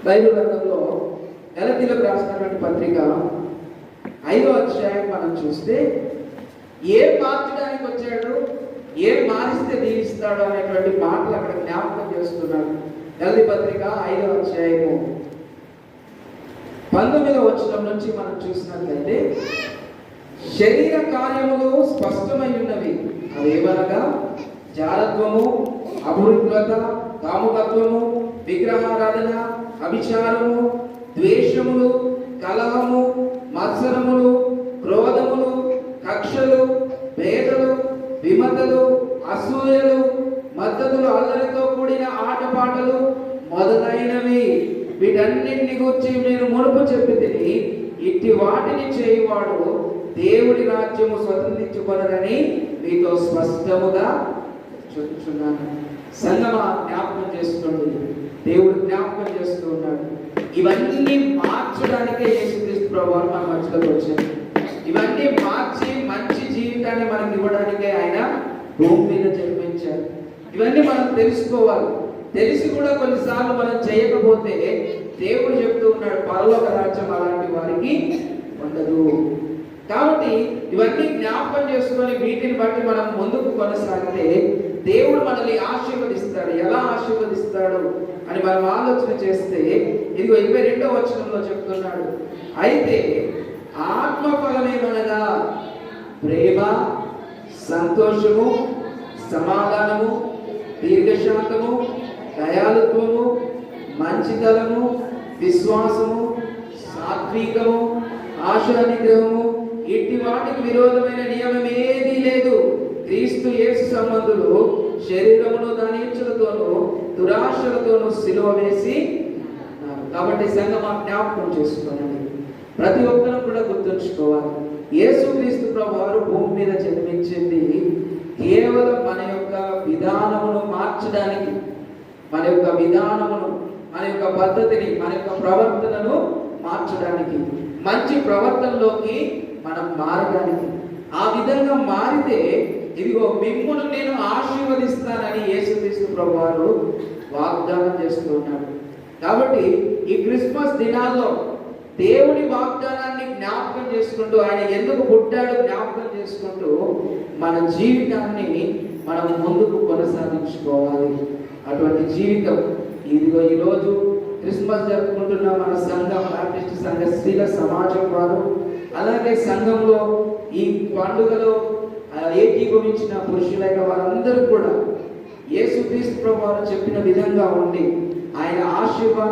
Bible గ్రంథంలో గలతీయులకు రాసినటువంటి పత్రిక 5వ అధ్యాయం మనం చూస్తే ఏం మార్చడానికి వచ్చాడు, ఏం మారిస్తే దీవిస్తాడు అనేటువంటి మాటలు అక్కడ జ్ఞాపకం చేస్తున్నాడు. గలతీ పత్రిక 5వ అధ్యాయము 19వ వచనం నుంచి మనం చూసినట్లయితే, శరీర కార్యములు స్పష్టమై ఉన్నవి, అవేమనగా జారత్వము, అభివృద్ధత, కాముకత్వము, విగ్రహారాధన, అభిచారము, ద్వేషములు, కలహము, మత్సరములు, క్రోధములు, కక్షలు, భేదలు, విమతలు, అసూయలు, మద్దతులు, అల్లరితో కూడిన ఆటపాటలు మొదలైనవి. వీటన్నింటిని గురించి నేను మునుపు చెప్పితిని, ఇట్టి వాటిని చేయువాడు దేవుడి రాజ్యము స్వతంత్రించుకొనరని మీతో స్పష్టముగా చెప్తున్నాను. సంగమా, జ్ఞాపకం చేసుకోండి, దేవుడు జ్ఞాపకం చేస్తూ ఉన్నాడు. ఇవన్నీ మార్చడానికే యేసుక్రీస్తు ప్రభువారు మన మధ్యలోకి వచ్చారు. ఇవన్నీ మార్చి మంచి జీవితాన్ని మనకి ఇవ్వడానికే ఆయన భూమి మీద జన్మించారు. ఇవన్నీ మనం తెలుసుకోవాలి. తెలిసి కూడా కొన్నిసార్లు మనం చేయకపోతే దేవుడు చెప్తూ ఉన్నాడు, పరలోక రాజ్యం అలాంటి వారికి ఉండదు. కాబట్టి ఇవన్నీ జ్ఞాపకం చేసుకొని వీటిని బట్టి మనం ముందుకు కొనసాగితే దేవుడు మనల్ని ఆశీర్వదిస్తాడు. ఎలా ఆశీర్వదిస్తాడు అని మనం ఆలోచన చేస్తే, ఇదిగో 22వ వచనంలో చెప్తున్నాడు, అయితే ఆత్మఫలమేమనగా ప్రేమ, సంతోషము, సమాధానము, దీర్ఘశాంతము, దయాళుత్వము, మంచితనము, విశ్వాసము, సాత్వికము, ఆశా నిగ్రహము, ఇట్టి వాటికి విరోధమైన నియమం ఏదీ లేదు. క్రీస్తు యేసు సంబంధులు శరీరమును దాని ఇచ్చలతోనూ దురాశలతోనూ సిలువ వేసి. కాబట్టి సంగమా, జ్ఞాపకం చేసుకోనండి, ప్రతి ఒక్కరూ కూడా గుర్తుంచుకోవాలి, యేసుక్రీస్తు ప్రభువారు భూమి మీద జన్మించింది కేవలం మన యొక్క విధానమును మార్చడానికి, మన యొక్క విధానమును, మన యొక్క పద్ధతిని, మన యొక్క ప్రవర్తనను మార్చడానికి, మంచి ప్రవర్తనలోకి మనం మారడానికి. ఆ విధంగా మారితే ఇదిగో మిమ్మును నేను ఆశీర్వదిస్తానని యేసుక్రీస్తు ప్రభువారు వాగ్దానం చేస్తూ ఉన్నాడు. కాబట్టి ఈ క్రిస్మస్ దినాల్లో దేవుడి వాగ్దానాన్ని జ్ఞాపకం చేసుకుంటూ, ఆయన ఎందుకు పుట్టాడు జ్ఞాపకం చేసుకుంటూ మన జీవితాన్ని మనం ముందుకు కొనసాగించుకోవాలి. అటువంటి జీవితం ఇదిగో ఈరోజు క్రిస్మస్ జరుపుకుంటున్న మన సంఘం, బాప్టిస్ట్ సంఘ స్త్రీల సమాజం వారు, అలాగే సంఘంలో ఈ పండుగలో ఏకీభవించిన పురుషులైన వారందరూ కూడా యేసుక్రీస్తు ప్రభువారు చెప్పిన విధంగా ఉండి ఆయన ఆశీర్వాద